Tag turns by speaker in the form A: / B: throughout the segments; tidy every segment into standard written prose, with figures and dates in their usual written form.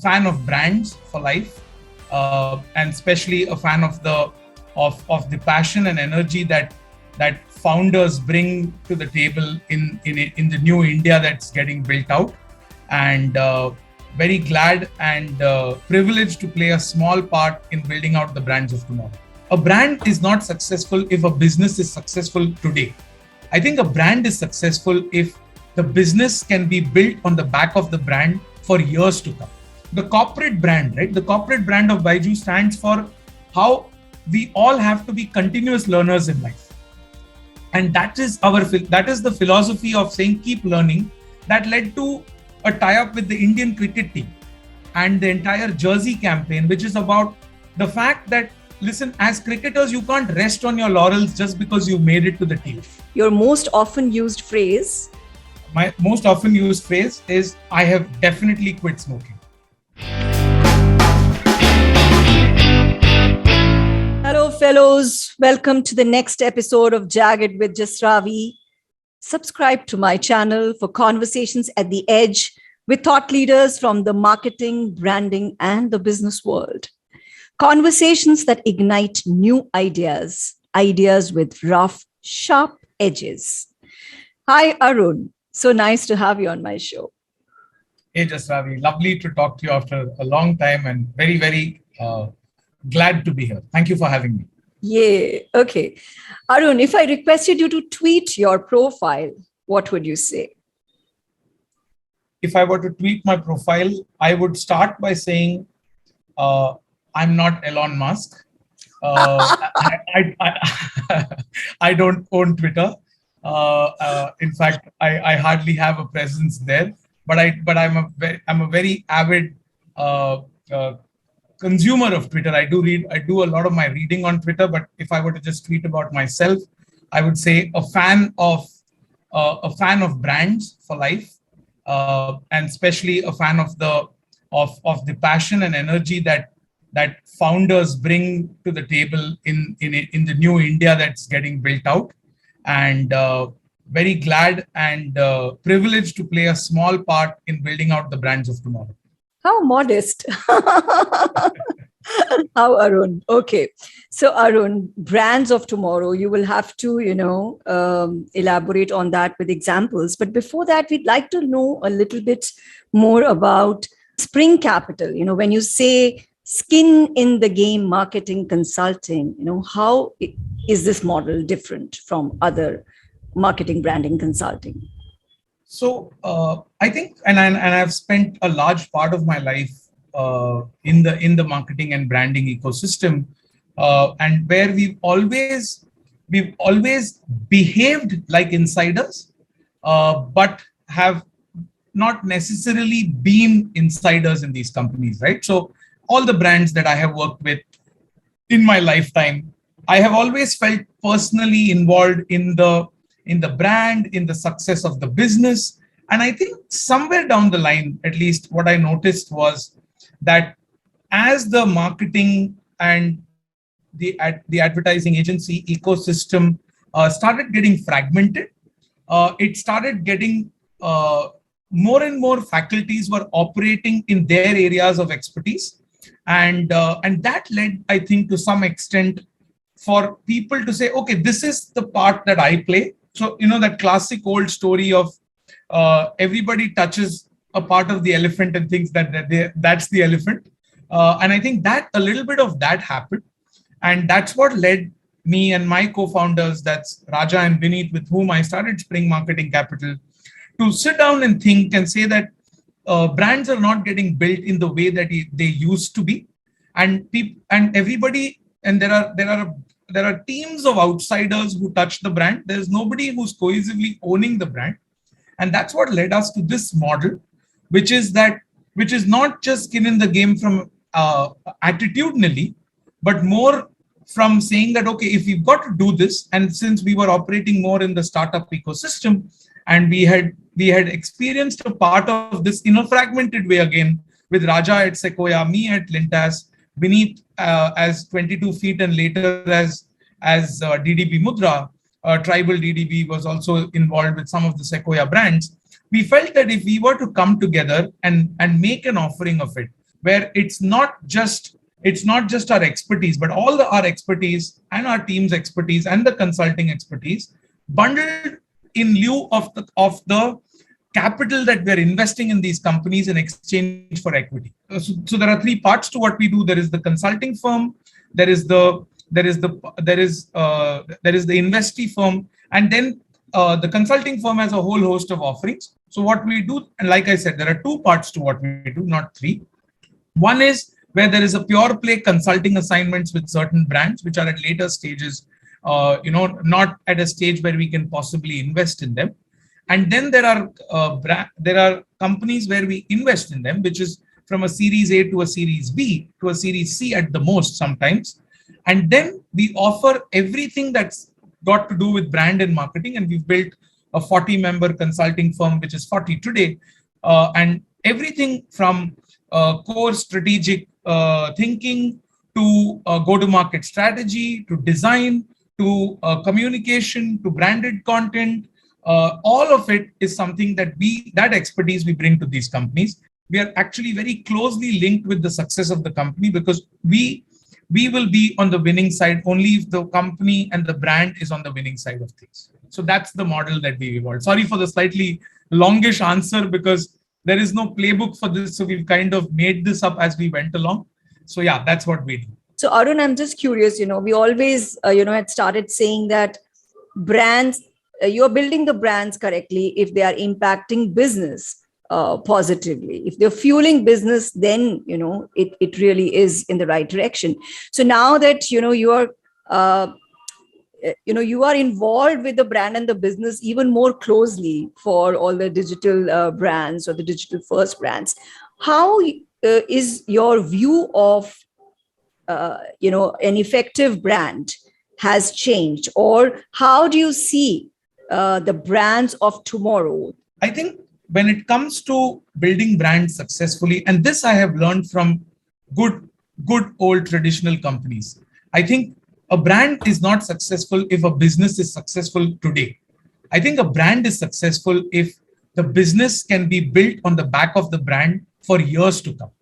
A: fan of brands for life, and especially a fan of the passion and energy that founders bring to the table in the new India that's getting built out. And very glad and privileged to play a small part in building out the brands of tomorrow. A brand is not successful if a business is successful today. I think a brand is successful if the business can be built on the back of the brand for years to come. The corporate brand, right? The corporate brand of Byju stands for how we all have to be continuous learners in life. And that is the philosophy of saying keep learning that led to a tie-up with the Indian cricket team and the entire Jersey campaign, which is about the fact that, listen, as cricketers, you can't rest on your laurels just because you made it to the team.
B: Your most often used phrase?
A: My most often used phrase is, I have definitely quit smoking.
B: Hello, fellows. Welcome to the next episode of Jagged with Jasravee. Subscribe to my channel for conversations at the edge with thought leaders from the marketing, branding, and the business world. Conversations that ignite new ideas with rough, sharp edges. Hi, Arun. So nice to have you on my show.
A: Hey, Jasravee. Lovely to talk to you after a long time and very, very glad to be here. Thank you for having me.
B: Yeah. Okay. Arun, if I requested you to tweet your profile, what would you say?
A: If I were to tweet my profile, I would start by saying, I'm not Elon Musk. I don't own Twitter. In fact, I hardly have a presence there. But I'm a very avid consumer of Twitter. I do a lot of my reading on Twitter. But if I were to just tweet about myself, I would say a fan of brands for life, and especially a fan of the passion and energy that founders bring to the table in the new India that's getting built out. And very glad and privileged to play a small part in building out the brands of tomorrow.
B: How modest. How, Arun? Okay. So, Arun, brands of tomorrow, you will have to, elaborate on that with examples. But before that, we'd like to know a little bit more about Spring Capital. When you say skin in the game marketing consulting, how is this model different from other marketing branding consulting?
A: So I think, and I've spent a large part of my life in the marketing and branding ecosystem, and where we've always behaved like insiders, but have not necessarily been insiders in these companies, right? So all the brands that I have worked with in my lifetime, I have always felt personally involved in the brand, in the success of the business. And I think somewhere down the line, at least what I noticed was that as the marketing and the advertising agency ecosystem started getting fragmented, it started getting more and more faculties were operating in their areas of expertise. And that led, I think, to some extent for people to say, okay, this is the part that I play. So, that classic old story of everybody touches a part of the elephant and thinks that's the elephant. And I think that a little bit of that happened. And that's what led me and my co-founders, that's Raja and Vineet, with whom I started Spring Marketing Capital, to sit down and think and say that brands are not getting built in the way that they used to be. And everybody, and there are teams of outsiders who touch the brand. There's nobody who's cohesively owning the brand. And that's what led us to this model, which is not just skin in the game from attitudinally, but more from saying that, okay, if we've got to do this, and since we were operating more in the startup ecosystem, and we had experienced a part of this in a fragmented way again, with Raja at Sequoia, me at Lintas, Vineet as 22 feet, and later as DDB Mudra, Tribal DDB was also involved with some of the Sequoia brands. We felt that if we were to come together and make an offering of it, where it's not just our expertise, but our expertise and our team's expertise and the consulting expertise bundled in lieu of the capital that we're investing in these companies in exchange for equity. So there are three parts to what we do. There is the consulting firm, there is the investee firm, and then the consulting firm has a whole host of offerings. So what we do, and like I said, there are two parts to what we do, not three. One is where there is a pure play consulting assignments with certain brands, which are at later stages, not at a stage where we can possibly invest in them. And then there are companies where we invest in them, which is from a Series A to a Series B to a Series C at the most sometimes. And then we offer everything that's got to do with brand and marketing. And we've built a 40-member consulting firm, which is 40 today. And everything from core strategic thinking to go-to-market strategy, to design, to communication, to branded content. All of it is something that expertise we bring to these companies. We are actually very closely linked with the success of the company, because we will be on the winning side only if the company and the brand is on the winning side of things. So that's the model that we evolved. Sorry for the slightly longish answer, because there is no playbook for this. So we've kind of made this up as we went along. So yeah, that's what we do.
B: So Arun, I'm just curious, we always, had started saying that brands, you're building the brands correctly if they are impacting business positively. If they're fueling business, then, it really is in the right direction. So now that, you are involved with the brand and the business even more closely for all the digital brands or the digital first brands, how is your view of, an effective brand has changed? Or how do you see the brands of tomorrow?
A: I think when it comes to building brands successfully, and this I have learned from good old traditional companies, I think a brand is not successful if a business is successful today. I think a brand is successful if the business can be built on the back of the brand for years to come.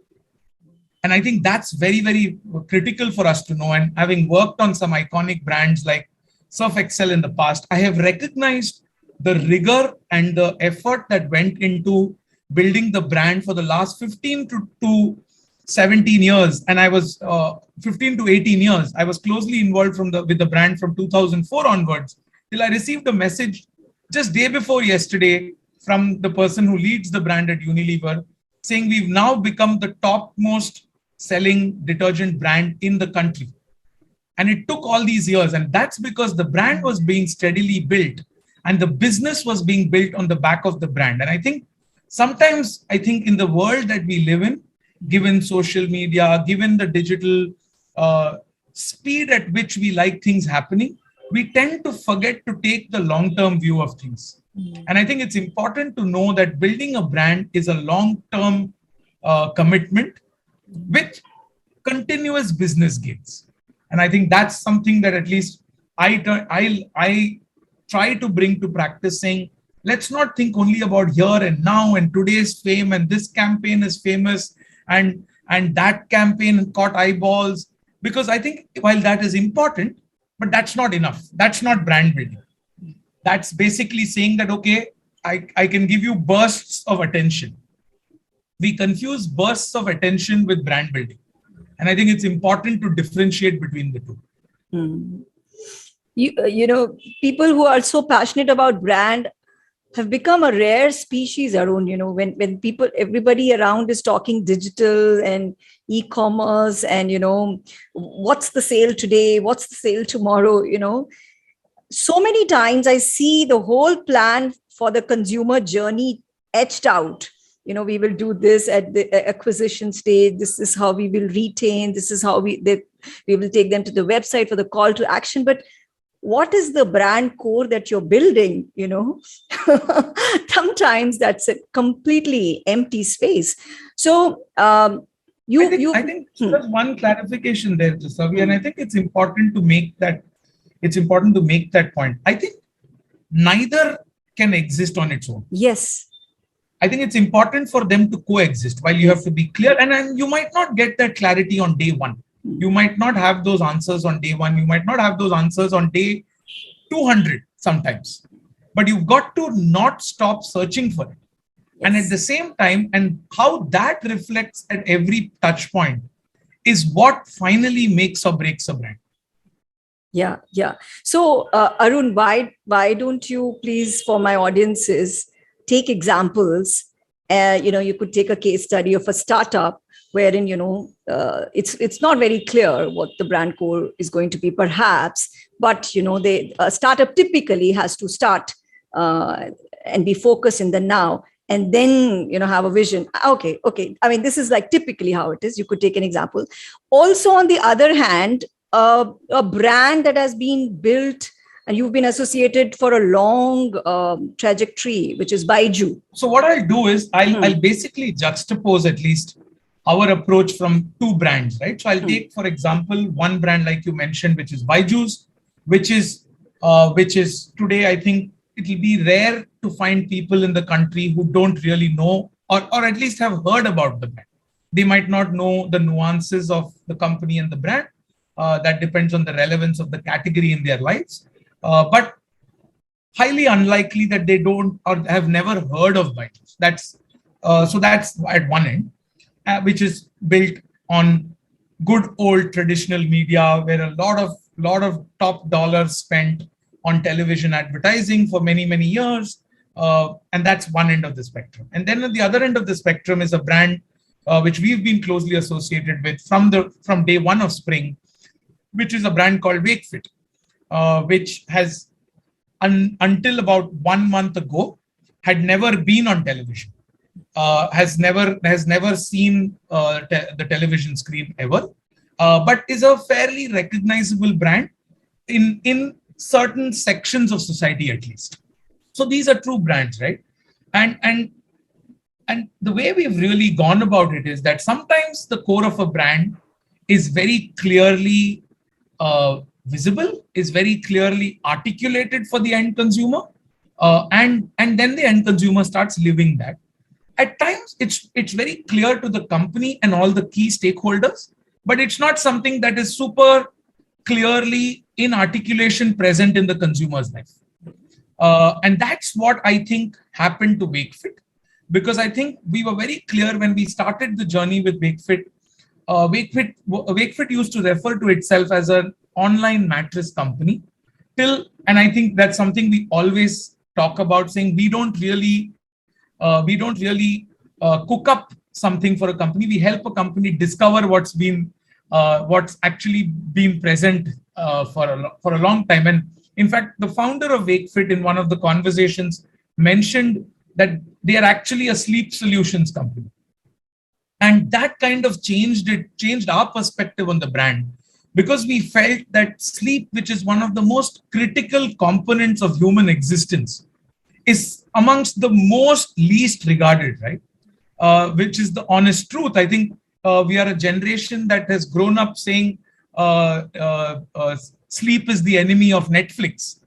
A: And I think that's very, very critical for us to know. And having worked on some iconic brands like Surf Excel in the past, I have recognized the rigor and the effort that went into building the brand for the last 15 to 17 years. And I was 15 to 18 years. I was closely involved with the brand from 2004 onwards, till I received a message just day before yesterday from the person who leads the brand at Unilever, saying we've now become the topmost selling detergent brand in the country. And it took all these years. And that's because the brand was being steadily built and the business was being built on the back of the brand. And I think sometimes, in the world that we live in, given social media, given the digital speed at which we like things happening, we tend to forget to take the long-term view of things. And I think it's important to know that building a brand is a long-term commitment with continuous business gains. And I think that's something that at least I try to bring to practice, saying, let's not think only about here and now and today's fame, and this campaign is famous and that campaign caught eyeballs. Because I think while that is important, but that's not enough. That's not brand building. That's basically saying that, okay, I can give you bursts of attention. We confuse bursts of attention with brand building. And I think it's important to differentiate between the two.
B: People who are so passionate about brand have become a rare species, Arun. When everybody around is talking digital and e-commerce and, what's the sale today? What's the sale tomorrow? So many times I see the whole plan for the consumer journey etched out. We will do this at the acquisition stage. This is how we will retain. This is how we will take them to the website for the call to action. But what is the brand core that you're building? Sometimes that's a completely empty space. So
A: I think there's one clarification there, Jasravee, and I think it's important to make that. It's important to make that point. I think neither can exist on its own.
B: Yes.
A: I think it's important for them to coexist while you have to be clear. And you might not get that clarity on day one. You might not have those answers on day one. You might not have those answers on day 200 sometimes. But you've got to not stop searching for it. Yes. And at the same time, and how that reflects at every touch point is what finally makes or breaks a brand.
B: Yeah. So, Arun, why don't you please, for my audiences, take examples? You could take a case study of a startup wherein, it's not very clear what the brand core is going to be, perhaps, but, a startup typically has to start and be focused in the now, and then, have a vision. Okay. I mean, this is like typically how it is. You could take an example. Also, on the other hand, a brand that has been built and you've been associated for a long trajectory, which is Byju.
A: So what I'll do is I'll basically juxtapose at least our approach from two brands, right? So I'll take, for example, one brand like you mentioned, which is Byju's, which is today, I think it'll be rare to find people in the country who don't really know or at least have heard about the brand. They might not know the nuances of the company and the brand. That depends on the relevance of the category in their lives. But highly unlikely that they don't or have never heard of Byju. That's at one end, which is built on good old traditional media, where a lot of top dollars spent on television advertising for many, many years. And that's one end of the spectrum. And then at the other end of the spectrum is a brand which we've been closely associated with from day one of Spring, which is a brand called Wakefit, which has until about 1 month ago had never been on television, has never seen the television screen ever, but is a fairly recognizable brand in certain sections of society at least. So these are true brands, right? And the way we've really gone about it is that sometimes the core of a brand is very clearly visible, is very clearly articulated for the end consumer, and then the end consumer starts living that. At times, it's very clear to the company and all the key stakeholders, but it's not something that is super clearly in articulation present in the consumer's life. And that's what I think happened to Wakefit, because I think we were very clear when we started the journey with Wakefit. Wakefit used to refer to itself as an online mattress company and I think that's something we always talk about, saying we don't really cook up something for a company. We help a company discover what's actually been present for a long time. And in fact, the founder of Wakefit in one of the conversations mentioned that they are actually a sleep solutions company. And that kind of changed our perspective on the brand, because we felt that sleep, which is one of the most critical components of human existence, is amongst the most least regarded, right? Which is the honest truth. I think we are a generation that has grown up saying sleep is the enemy of Netflix.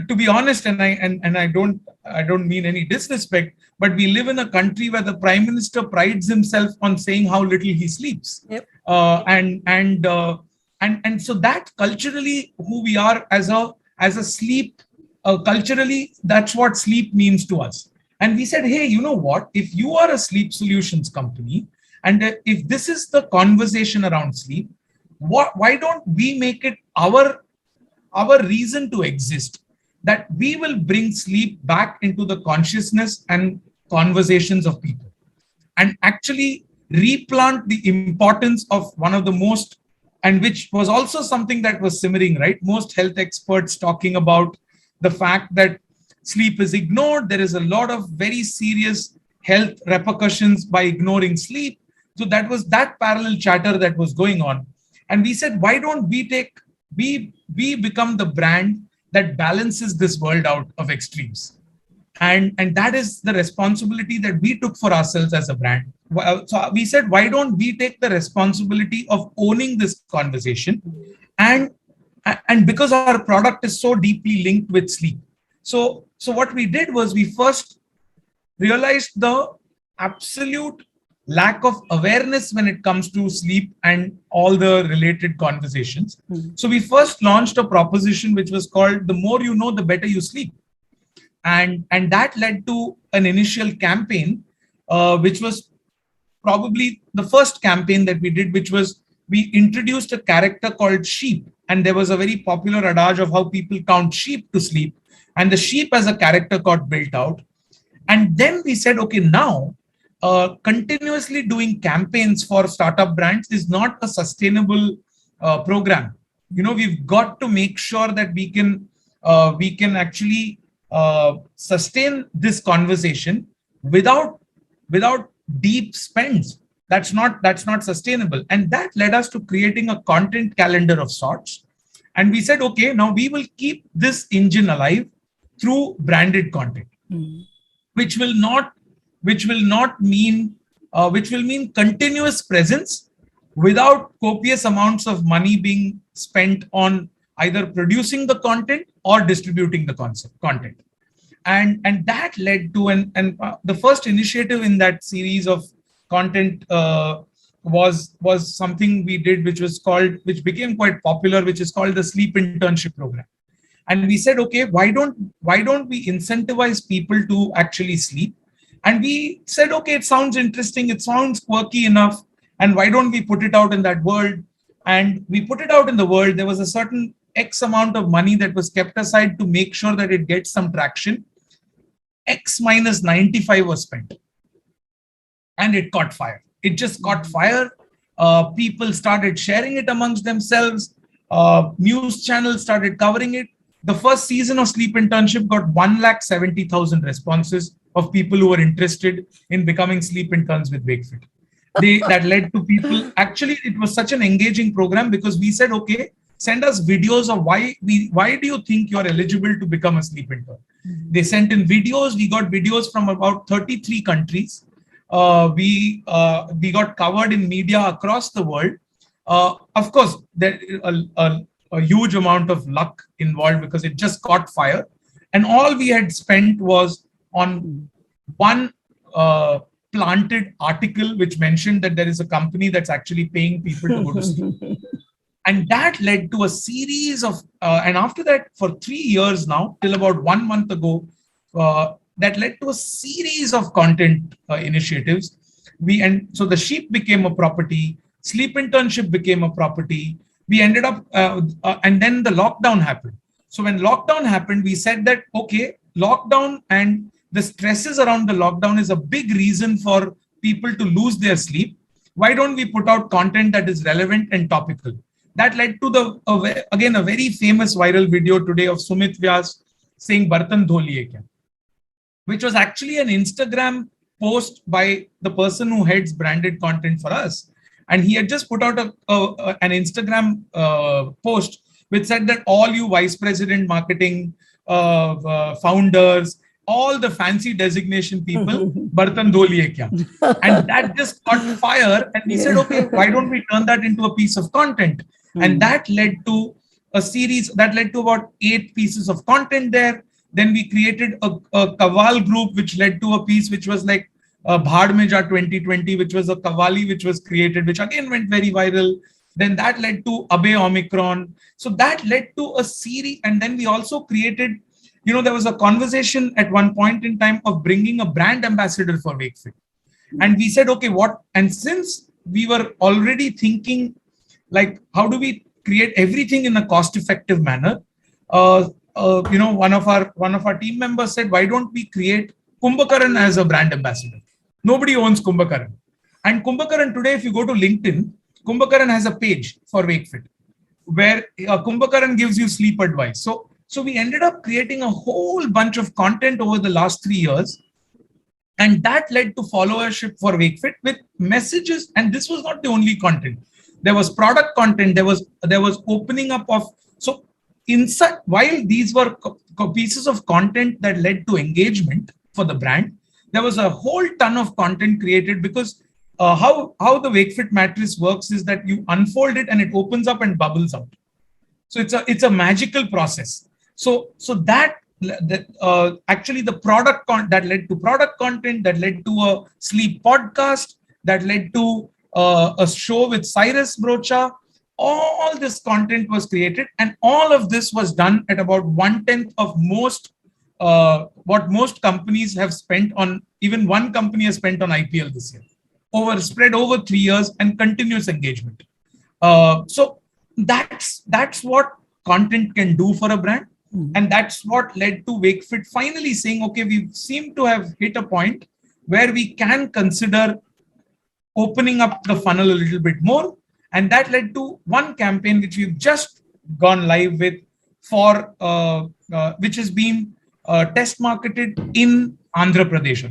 A: To be honest, and I don't mean any disrespect, but we live in a country where the Prime Minister prides himself on saying how little he sleeps.
B: Yep.
A: And so that culturally who we are as a sleep, culturally, that's what sleep means to us. And we said, hey, you know what? If you are a sleep solutions company, and if this is the conversation around sleep, why don't we make it our reason to exist, that we will bring sleep back into the consciousness and conversations of people, and actually replant the importance of one of the most, and which was also something that was simmering, right? Most health experts talking about the fact that sleep is ignored. There is a lot of very serious health repercussions by ignoring sleep. So that was that parallel chatter that was going on. And we said, why don't we become the brand that balances this world out of extremes? And that is the responsibility that we took for ourselves as a brand. So we said, why don't we take the responsibility of owning this conversation? And because our product is so deeply linked with sleep. So So what we did was we first realized the absolute lack of awareness when it comes to sleep and all the related conversations. So we first launched a proposition which was called the more you know, the better you sleep. And that led to an initial campaign, which was probably the first campaign that we did, which was we introduced a character called Sheep. And there was a very popular adage of how people count sheep to sleep. And the sheep as a character got built out. And then we said, okay, now continuously doing campaigns for startup brands is not a sustainable program. We've got to make sure that we can actually sustain this conversation without deep spends. That's not sustainable. And that led us to creating a content calendar of sorts. And we said, okay, now we will keep this engine alive through branded content, which will mean continuous presence without copious amounts of money being spent on either producing the content or distributing the content. And that led to the first initiative in that series of content was something we did, which became quite popular, which is called the Sleep Internship Program. And we said, okay, why don't we incentivize people to actually sleep? And we said, okay, it sounds interesting, it sounds quirky enough, and why don't we put it out in that world? And we put it out in the world. There was a certain X amount of money that was kept aside to make sure that it gets some traction. X minus 95 was spent. And it caught fire. It just caught fire. People started sharing it amongst themselves. News channels started covering it. The first season of Sleep Internship got 170,000 responses of people who were interested in becoming sleep interns with Wakefit. That led to people. Actually, it was such an engaging program because we said, okay, send us videos of why do you think you're eligible to become a sleep intern? They sent in videos. We got videos from about 33 countries. We got covered in media across the world. Of course, there a huge amount of luck involved because it just caught fire. And all we had spent was on one planted article which mentioned that there is a company that's actually paying people to go to sleep. And that led to a series of, and after that, for 3 years now, till about 1 month ago, that led to a series of content initiatives. So the sheep became a property, Sleep Internship became a property. We ended up, and then the lockdown happened. So when lockdown happened, we said that, okay, lockdown and the stresses around the lockdown is a big reason for people to lose their sleep. Why don't we put out content that is relevant and topical? That led to again a very famous viral video today of Sumit Vyas saying "Bartan dho liye kya," which was actually an Instagram post by the person who heads branded content for us, and he had just put out an Instagram post which said that all you vice president marketing founders, all the fancy designation people, Bartan dho liye kya, and that just caught fire. And we said, okay, why don't we turn that into a piece of content? And that led to a series that led to about 8 pieces of content there. Then we created a Kawal group, which led to a piece which was like Bhad Mein Ja 2020, which was a Kawali which was created, which again went very viral. Then that led to Abe Omicron. So that led to a series. And then we also created, there was a conversation at one point in time of bringing a brand ambassador for Wakefit. And we said, okay, what? And since we were already thinking, like, how do we create everything in a cost-effective manner? One of our team members said, why don't we create Kumbhakaran as a brand ambassador? Nobody owns Kumbhakaran. And Kumbhakaran today, if you go to LinkedIn, Kumbhakaran has a page for Wakefit where Kumbhakaran gives you sleep advice. So we ended up creating a whole bunch of content over the last 3 years. And that led to followership for Wakefit with messages. And this was not the only content. There was product content. There was opening up of, so inside, while these were pieces of content that led to engagement for the brand, there was a whole ton of content created because how the Wakefit matrix works is that you unfold it and it opens up and bubbles out. So it's a magical process. So that actually the that led to product content, that led to a sleep podcast, that led to a show with Cyrus Brocha. All this content was created, and all of this was done at about 1/10 of what most companies have spent on. Even one company has spent on IPL this year, spread over 3 years, and continuous engagement. So that's what content can do for a brand. And that's what led to Wakefit finally saying, okay, we seem to have hit a point where we can consider opening up the funnel a little bit more. And that led to one campaign which we've just gone live with which has been test marketed in Andhra Pradesh,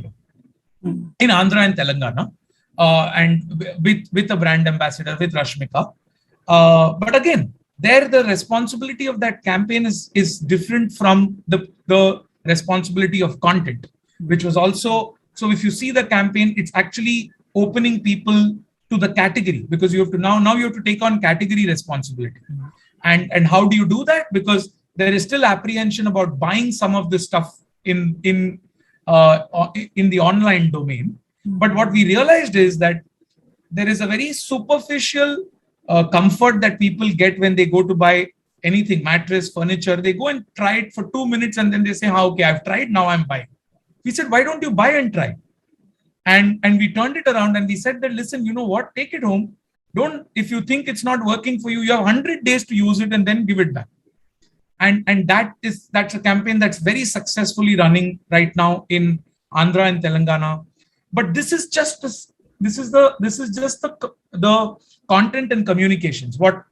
A: in Andhra and Telangana, and with a brand ambassador, with Rashmika. But again, the responsibility of that campaign is different from the responsibility of content, which was also, so if you see the campaign, it's actually opening people to the category, because you have to now you have to take on category responsibility. And how do you do that? Because there is still apprehension about buying some of this stuff in the online domain. But what we realized is that there is a very superficial comfort that people get when they go to buy anything, mattress, furniture. They go and try it for 2 minutes and then they say, okay, I've tried, now I'm buying. We said, why don't you buy and try? And we turned it around and we said that, listen, you know what, take it home. If you think it's not working for you, you have 100 days to use it and then give it back. And that's a campaign that's very successfully running right now in Andhra and Telangana. But this is just the content and communications. What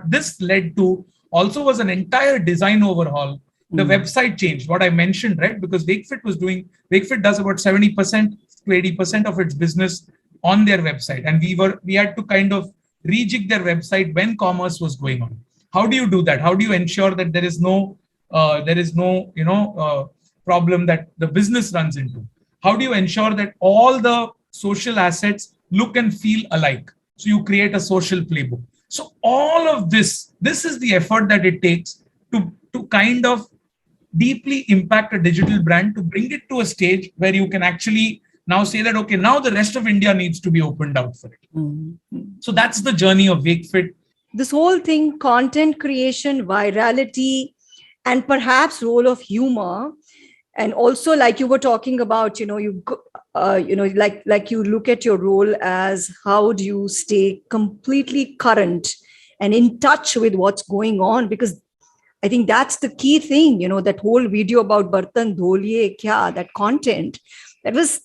A: this led to also was an entire design overhaul. The website changed, what I mentioned, right? Because Wakefit does about 70% to 80% of its business on their website. And we had to kind of rejig their website when commerce was going on. How do you do that? How do you ensure that there is no problem that the business runs into? How do you ensure that all the social assets look and feel alike? So you create a social playbook. So all of this is the effort that it takes to kind of deeply impact a digital brand, to bring it to a stage where you can actually now say that, okay, now the rest of India needs to be opened out for it. So that's the journey of Wakefit.
B: This whole thing, content creation, virality, and perhaps role of humor. And also, like you were talking about, like you look at your role as how do you stay completely current and in touch with what's going on? Because I think that's the key thing, that whole video about Bartan Dholiye Kya, that content, that was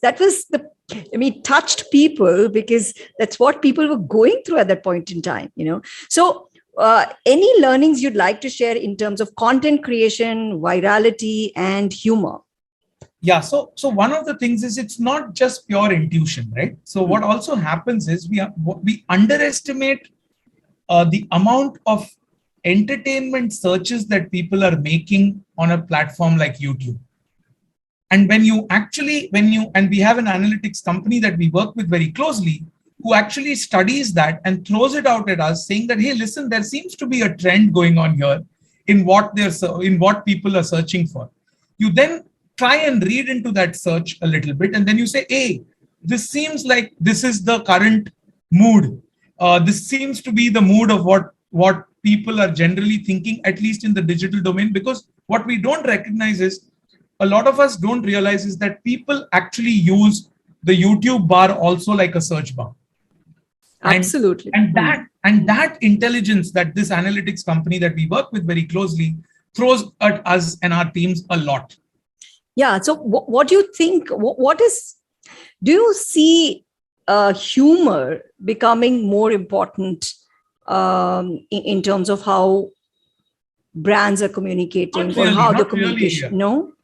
B: touched people, because that's what people were going through at that point in time, So any learnings you'd like to share in terms of content creation, virality, and humor?
A: Yeah. So one of the things is it's not just pure intuition, right? So what also happens is we underestimate the amount of entertainment searches that people are making on a platform like YouTube. And and we have an analytics company that we work with very closely, who actually studies that and throws it out at us, saying that, hey, listen, there seems to be a trend going on here in what people are searching for. You then try and read into that search a little bit, and then you say, hey, this seems like this is the current mood. This seems to be the mood of what people are generally thinking, at least in the digital domain. Because what we don't recognize is, a lot of us don't realize is that people actually use the YouTube bar also like a search bar.
B: Absolutely.
A: And that intelligence that this analytics company that we work with very closely throws at us and our teams a lot.
B: Yeah. So what do you think? Do you see humor becoming more important in terms of how brands are communicating, or how the communication?
A: Really, no?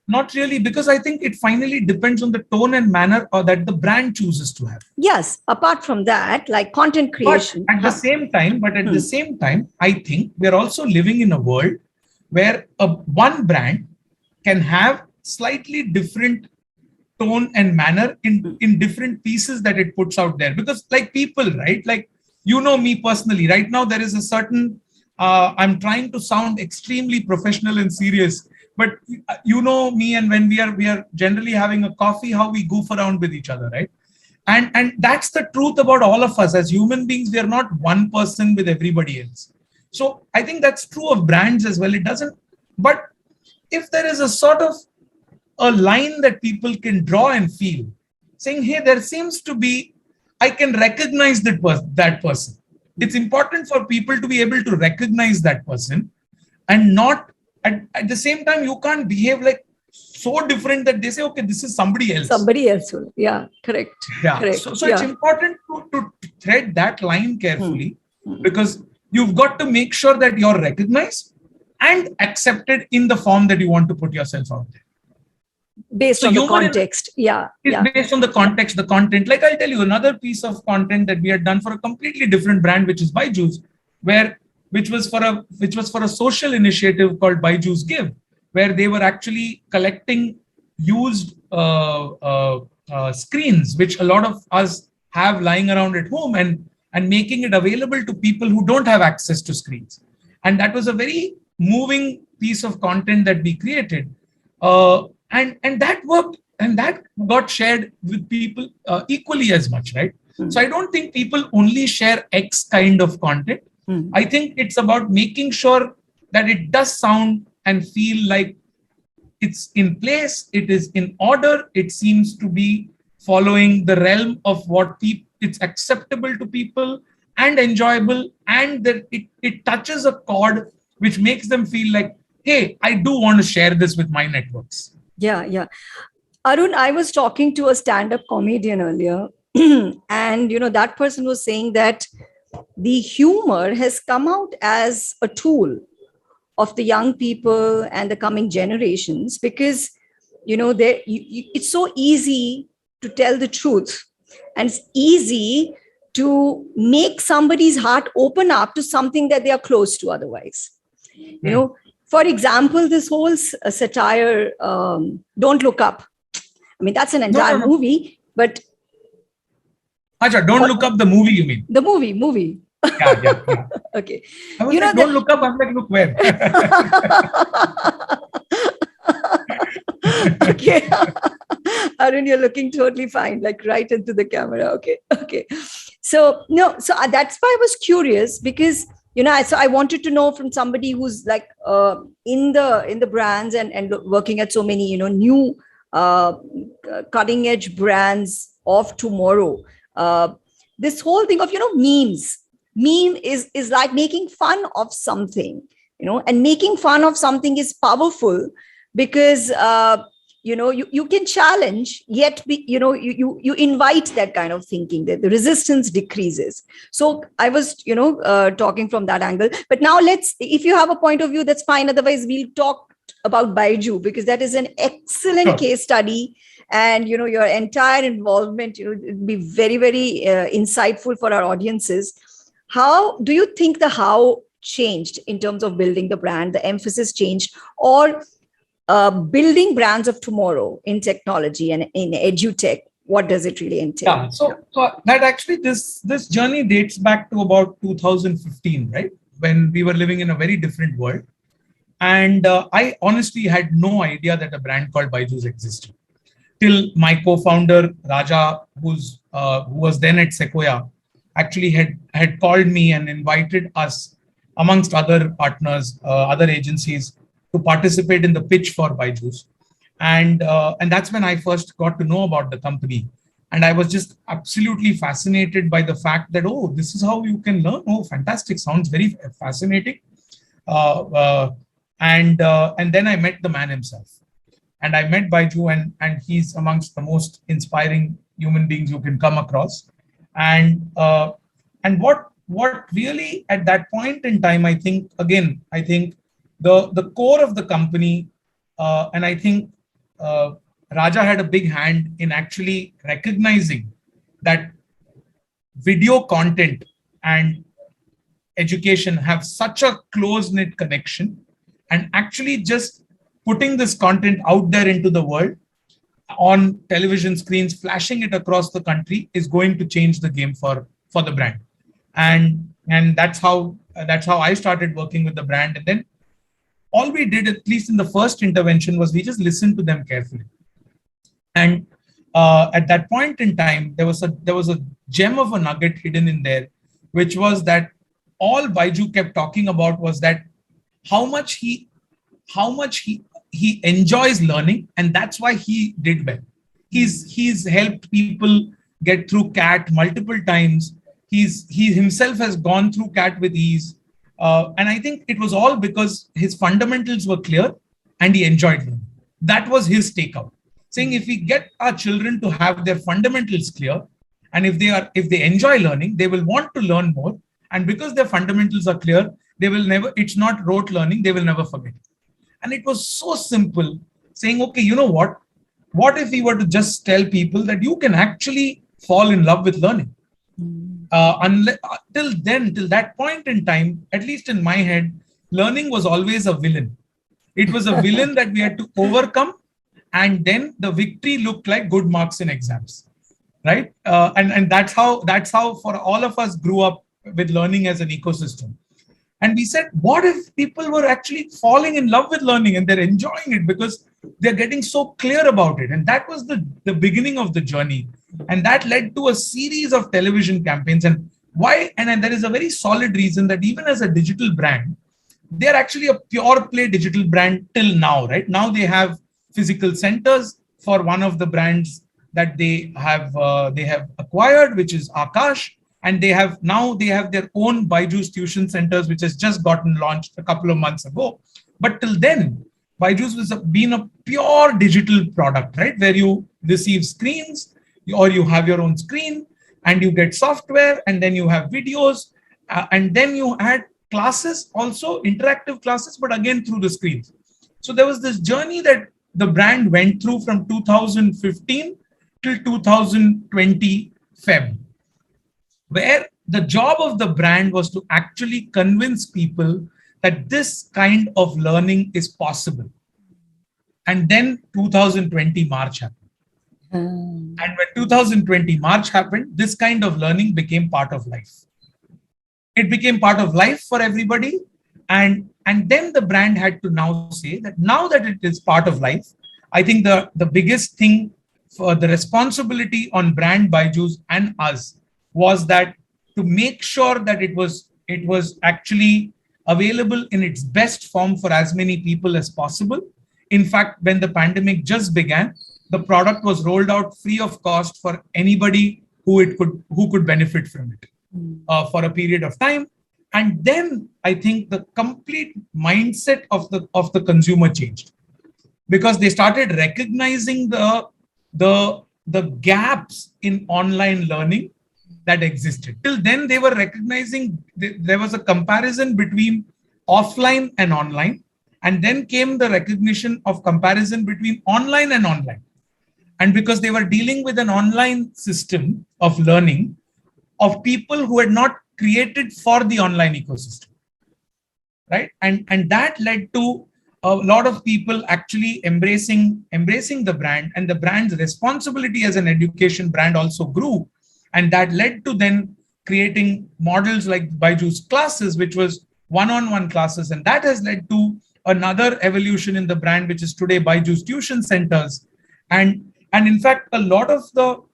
A: Not really, because I think it finally depends on the tone and manner that the brand chooses to have.
B: Yes. Apart from that, like content creation.
A: But at the same time, I think we're also living in a world where one brand can have slightly different tone and manner in different pieces that it puts out there. Because like people, right? Like, me personally, right now, there is a certain, I'm trying to sound extremely professional and serious, but you know me, and when we are generally having a coffee, how we goof around with each other, right? And that's the truth about all of us as human beings. We are not one person with everybody else. So I think that's true of brands as well. It doesn't, but if there is a sort of a line that people can draw and feel, saying, hey, there seems to be, I can recognize that person. It's important for people to be able to recognize that person, and not at the same time, you can't behave like so different that they say, okay, this is somebody else.
B: Somebody else will. Yeah, correct.
A: Yeah.
B: Correct.
A: So it's important to thread that line carefully, because you've got to make sure that you're recognized and accepted in the form that you want to put yourself out there.
B: Based on the context.
A: Based on the context, the content. Like I'll tell you another piece of content that we had done for a completely different brand, which is Byju's, which was for a social initiative called Byju's Give, where they were actually collecting used screens, which a lot of us have lying around at home, and making it available to people who don't have access to screens. And that was a very moving piece of content that we created. And that worked, and that got shared with people equally as much, right? So I don't think people only share X kind of content. I think it's about making sure that it does sound and feel like it's in place, it is in order, it seems to be following the realm of what it's acceptable to people and enjoyable, and that it touches a chord which makes them feel like, hey, I do want to share this with my networks.
B: Yeah. Arun, I was talking to a stand-up comedian earlier, and that person was saying that the humor has come out as a tool of the young people and the coming generations, because it's so easy to tell the truth, and it's easy to make somebody's heart open up to something that they are close to otherwise. For example, this whole satire, Don't Look Up. I mean, that's an entire movie, but
A: Don't Look Up, the movie, you mean?
B: The movie.
A: Yeah.
B: Okay.
A: I was like, don't look up. I'm like, look where?
B: Okay. Arun, you're looking totally fine, like right into the camera. Okay. So that's why I was curious, because so I wanted to know from somebody who's like in the brands and working at so many new cutting edge brands of tomorrow. This whole thing of memes. Meme is like making fun of something, and making fun of something is powerful, because you can challenge, yet you invite that kind of thinking, that the resistance decreases. So I was talking from that angle. But now if you have a point of view, that's fine. Otherwise, we'll talk about Byju, because that is an excellent case study, and your entire involvement it'd be very, very insightful for our audiences. How do you think the how changed in terms of building the brand? The emphasis changed, or building brands of tomorrow in technology and in edutech? What does it really entail?
A: Yeah, so that actually this journey dates back to about 2015, right? When we were living in a very different world, and I honestly had no idea that a brand called Byju's existed till my co-founder Raja, who was then at Sequoia, actually had called me and invited us, amongst other partners, other agencies, to participate in the pitch for Byju's. And that's when I first got to know about the company. And I was just absolutely fascinated by the fact that, oh, this is how you can learn. Oh, fantastic. Sounds very fascinating. And then I met the man himself. And I met Byju, and he's amongst the most inspiring human beings you can come across. And what really at that point in time, I think the core of the company, and I think Raja had a big hand in actually recognizing that video content and education have such a close-knit connection, and actually just putting this content out there into the world on television screens, flashing it across the country, is going to change the game for the brand. And that's how I started working with the brand. And then all we did, at least in the first intervention, was we just listened to them carefully. And at that point in time, there was a gem of a nugget hidden in there, which was that all Byju kept talking about was that how much he enjoys learning, and that's why he did well. He's helped people get through CAT multiple times. He himself has gone through CAT with ease, and I think it was all because his fundamentals were clear and he enjoyed learning. That was his takeout, saying if we get our children to have their fundamentals clear, and if they enjoy learning, they will want to learn more, and because their fundamentals are clear, they will never. It's not rote learning; they will never forget. And it was so simple, saying, okay, you know what? What if we were to just tell people that you can actually fall in love with learning? Till that point in time, at least in my head, learning was always a villain. It was a villain that we had to overcome, and then the victory looked like good marks in exams, right? And that's how for all of us grew up with learning as an ecosystem. And we said, what if people were actually falling in love with learning and they're enjoying it because they're getting so clear about it? And that was the beginning of the journey. And that led to a series of television campaigns. And why? And there is a very solid reason that even as a digital brand, they're actually a pure play digital brand till now, right? Now they have physical centers for one of the brands that they have acquired, which is Akash. And they have their own Byju's tuition centers, which has just gotten launched a couple of months ago. But till then, Byju's has been a pure digital product, right? Where you receive screens or you have your own screen and you get software and then you have videos and then you add classes, also interactive classes, but again through the screens. So there was this journey that the brand went through from 2015 till 2020 Feb, where the job of the brand was to actually convince people that this kind of learning is possible. And then 2020 March happened. And when 2020 March happened, this kind of learning became part of life. It became part of life for everybody. And then the brand had to now say that now that it is part of life, I think the biggest thing for the responsibility on brand Byju's and us was that to make sure that it was actually available in its best form for as many people as possible. In fact, when the pandemic just began, the product was rolled out free of cost for anybody who could benefit from it for a period of time. And then I think the complete mindset of the consumer changed, because they started recognizing the gaps in online learning that existed. Till then, they were recognizing there was a comparison between offline and online. And then came the recognition of comparison between online and online. And because they were dealing with an online system of learning of people who had not created for the online ecosystem, right? And that led to a lot of people actually embracing the brand, and the brand's responsibility as an education brand also grew. And that led to then creating models like Byju's classes, which was one-on-one classes. And that has led to another evolution in the brand, which is today Byju's tuition centers. And in fact, a lot of the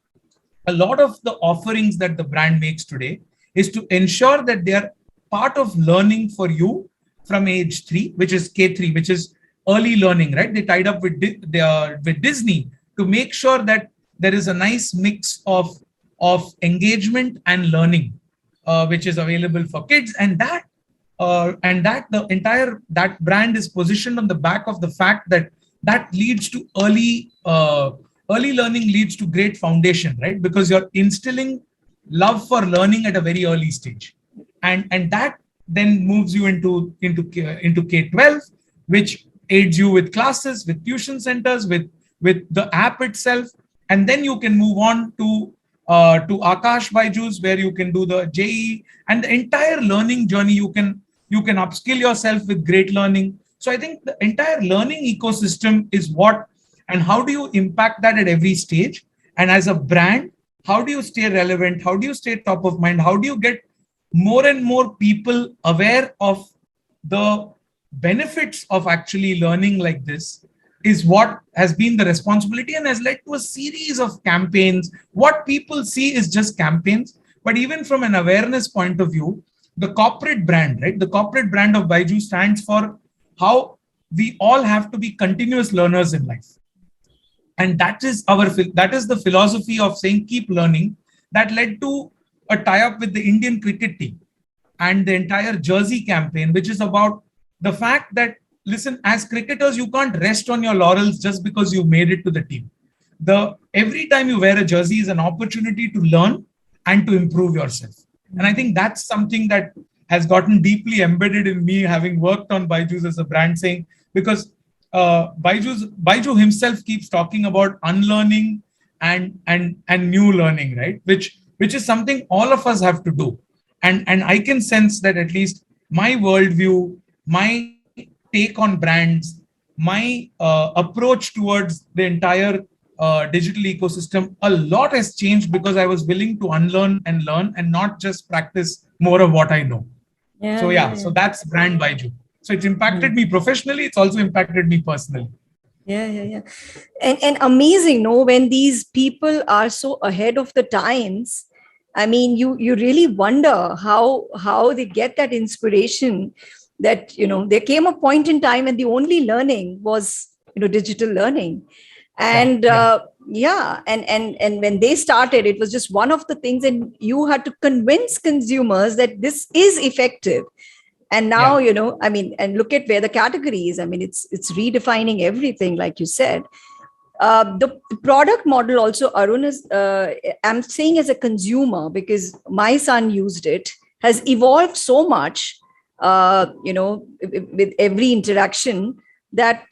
A: offerings that the brand makes today is to ensure that they are part of learning for you from age 3, which is K3, which is early learning, right? They tied up with Disney to make sure that there is a nice mix of engagement and learning, which is available for kids, and that brand is positioned on the back of the fact that leads to early learning leads to great foundation, right? Because you're instilling love for learning at a very early stage, and that then moves you into K-12, which aids you with classes, with tuition centers, with the app itself, and then you can move on to Akash Byju's, where you can do the JE and the entire learning journey. You can upskill yourself with great learning. So I think the entire learning ecosystem is what, and how do you impact that at every stage? And as a brand, how do you stay relevant? How do you stay top of mind? How do you get more and more people aware of the benefits of actually learning like this is what has been the responsibility and has led to a series of campaigns. What people see is just campaigns, but even from an awareness point of view, the corporate brand, right? The corporate brand of Byju stands for how we all have to be continuous learners in life. And that is the philosophy of saying keep learning that led to a tie-up with the Indian cricket team and the entire jersey campaign, which is about the fact that, listen, as cricketers, you can't rest on your laurels just because you made it to the team. Every time you wear a jersey is an opportunity to learn and to improve yourself. And I think that's something that has gotten deeply embedded in me, having worked on Byju's as a brand, saying, because Byju himself keeps talking about unlearning and new learning, right? Which is something all of us have to do. And I can sense that at least my worldview, my take on brands, my approach towards the entire digital ecosystem, a lot has changed because I was willing to unlearn and learn and not just practice more of what I know. So that's brand Byju. So it's impacted me professionally. It's also impacted me personally.
B: Yeah. And amazing, no, when these people are so ahead of the times. I mean, you really wonder how they get that inspiration that, there came a point in time when the only learning was, digital learning. And and when they started, it was just one of the things, and you had to convince consumers that this is effective. And now, and look at where the category is. I mean, it's redefining everything, like you said. The product model also, Arun, is, I'm saying as a consumer, because my son used it, has evolved so much, with every interaction, that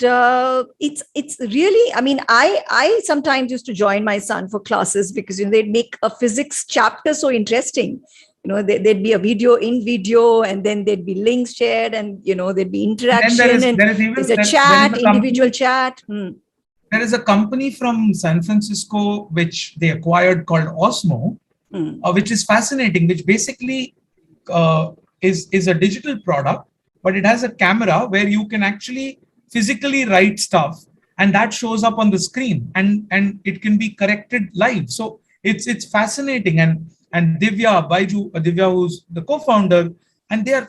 B: it's really, I mean, I sometimes used to join my son for classes because they'd make a physics chapter so interesting. There'd be a video in video, and then there'd be links shared, and there'd be interaction, and there's a chat, individual chat.
A: There is a company from San Francisco which they acquired called Osmo, which is fascinating, which basically is a digital product, but it has a camera where you can actually physically write stuff, and that shows up on the screen, and it can be corrected live. So it's fascinating. And Divya, who's the co-founder, and they're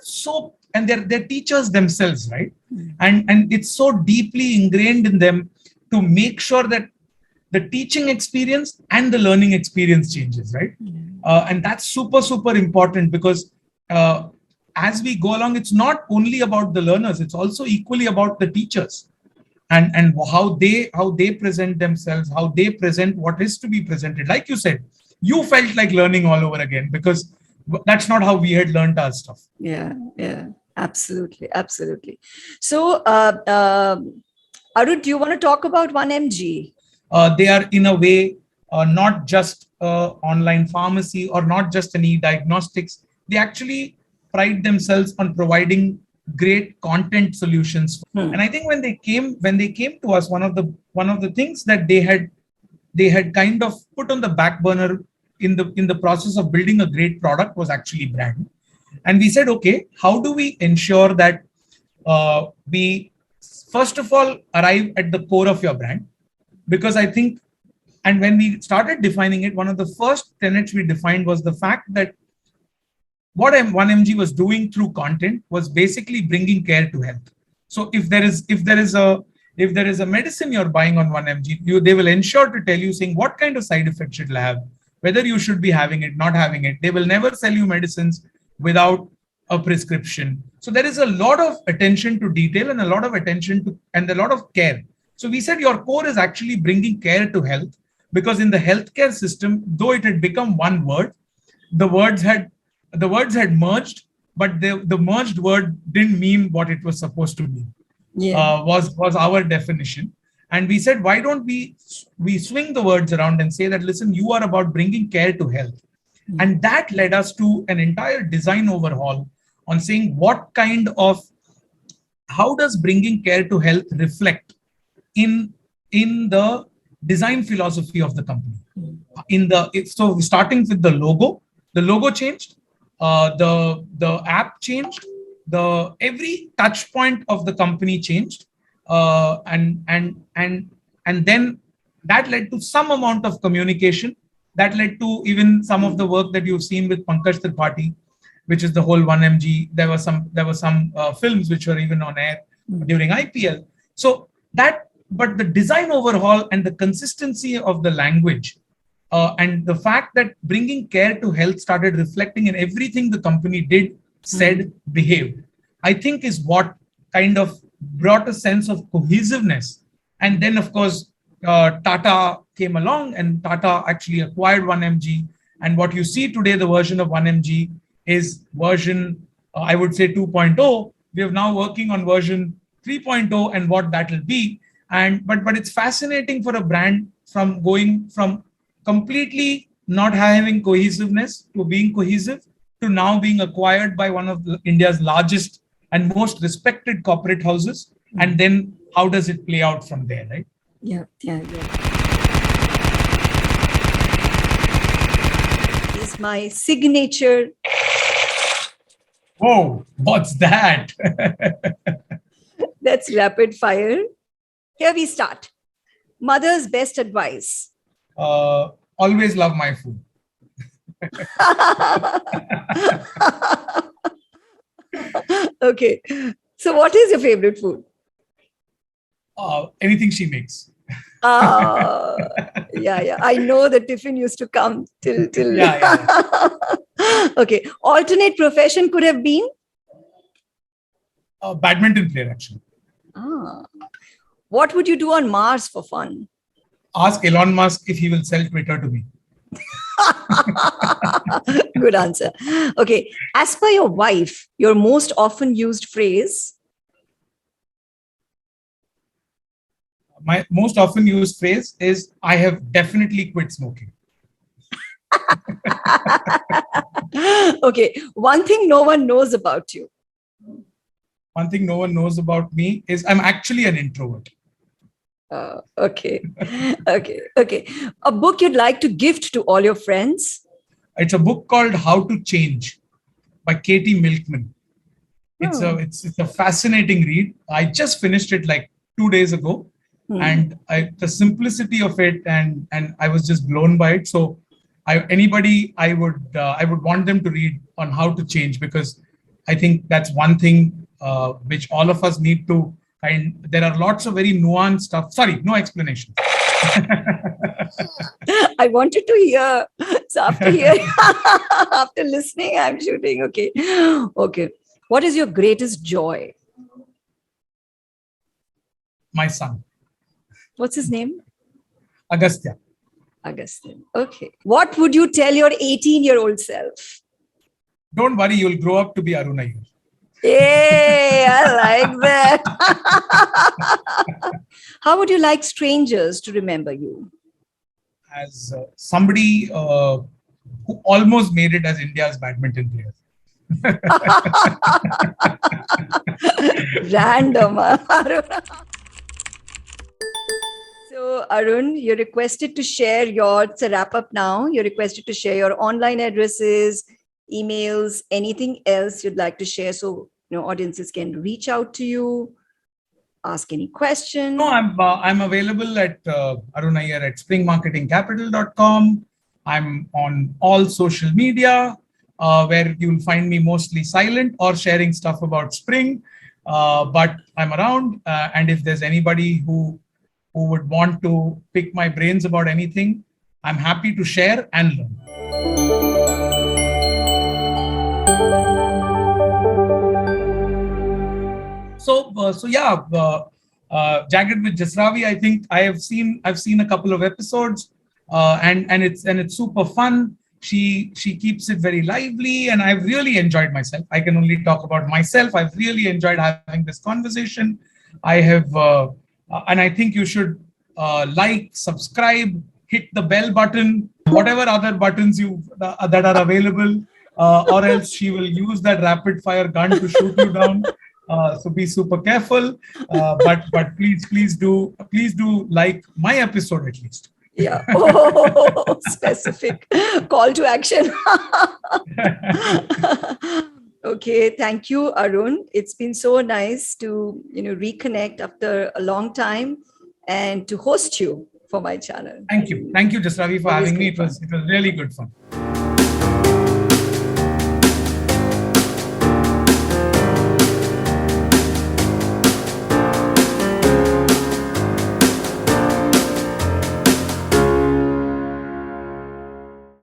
A: teachers themselves, right? And it's so deeply ingrained in them to make sure that the teaching experience and the learning experience changes, right? And that's super, super important, because as we go along, it's not only about the learners, it's also equally about the teachers and how they present themselves, how they present what is to be presented. Like you said, you felt like learning all over again, because that's not how we had learned our stuff.
B: Yeah, absolutely. So, Arun, do you want to talk about 1mg?
A: They are, in a way, not just online pharmacy or not just an e-diagnostics. They actually pride themselves on providing great content solutions. And I think when they came to us, one of the things that they had kind of put on the back burner in the process of building a great product was actually brand. And we said, okay, how do we ensure that we first of all arrive at the core of your brand? Because I think, and when we started defining it, one of the first tenets we defined was the fact that what 1mg was doing through content was basically bringing care to health. So if there is a medicine you're buying on 1mg, they will ensure to tell you, saying what kind of side effects it will have, whether you should be having it, not having it. They will never sell you medicines without a prescription. So there is a lot of attention to detail and a lot of attention to, and a lot of care. So we said your core is actually bringing care to health, because in the healthcare system, though it had become one word, the words had merged, but the merged word didn't mean what it was supposed to mean. Was our definition. And we said, why don't we swing the words around and say that, listen, you are about bringing care to health. And that led us to an entire design overhaul on saying how does bringing care to health reflect in the design philosophy of the company. So starting with the logo changed, the app changed, every touch point of the company changed, and then that led to some amount of communication. That led to even some of the work that you've seen with Pankaj Tripathi, which is the whole 1mg. There were some films which were even on air during IPL. So that, but the design overhaul and the consistency of the language, and the fact that bringing care to health started reflecting in everything the company did, said, behaved, I think is what kind of brought a sense of cohesiveness. And then, of course, Tata came along and Tata actually acquired 1mg. And what you see today, the version of 1mg is version, I would say 2.0. We are now working on version 3.0 and what that will be. But it's fascinating for a brand from going from completely not having cohesiveness to being cohesive to now being acquired by one of India's largest and most respected corporate houses. And then how does it play out from there, right?
B: Yeah. Is my signature.
A: Whoa, what's that?
B: That's rapid fire. Here we start. Mother's best advice.
A: Always love my food.
B: Okay. So what is your favorite food?
A: Anything she makes.
B: Yeah. I know the tiffin used to come till.
A: Yeah.
B: Okay. Alternate profession could have been?
A: Badminton player, actually.
B: What would you do on Mars for fun?
A: Ask Elon Musk if he will sell Twitter to me.
B: Good answer. Okay. As per your wife, your most often used phrase?
A: My most often used phrase is, I have definitely quit smoking.
B: Okay. One thing no one knows about you.
A: One thing no one knows about me is I'm actually an introvert.
B: Okay. A book you'd like to gift to all your friends?
A: It's a book called How to Change by Katie Milkman. It's a fascinating read. I just finished it like 2 days ago, and the simplicity of it, and I was just blown by it. So, I would want them to read on how to change, because I think that's one thing which all of us need to. And there are lots of very nuanced stuff. Sorry, no explanation.
B: I wanted to hear. So after listening, I'm shooting. Okay. What is your greatest joy?
A: My son.
B: What's his name?
A: Agastya.
B: Augustine. Okay. What would you tell your 18-year-old self?
A: Don't worry, you'll grow up to be Arun Iyer.
B: Hey, I like that. How would you like strangers to remember you?
A: As somebody who almost made it as India's badminton player.
B: Random. So, Arun, you're requested to share it's a wrap up now. You're requested to share your online addresses, emails, anything else you'd like to share, so audiences can reach out to you, ask any question.
A: No, I'm available at Arun Iyer at springmarketingcapital.com. I'm on all social media, where you'll find me mostly silent or sharing stuff about Spring, but I'm around. And if there's anybody who would want to pick my brains about anything, I'm happy to share and learn. Jagged with Jasravee, I think I've seen a couple of episodes, and it's super fun. She keeps it very lively, and I've really enjoyed myself. I can only talk about myself. I've really enjoyed having this conversation. I have, and I think you should like, subscribe, hit the bell button, whatever other buttons that are available, or else she will use that rapid fire gun to shoot you down. So be super careful, but please do like my episode at least.
B: Yeah. Oh, specific call to action. Okay. Okay, thank you, Arun. It's been so nice to reconnect after a long time and to host you for my channel.
A: Thank you, Jasravee, for
B: Always
A: having me.
B: great
A: It
B: fun.
A: was really good fun.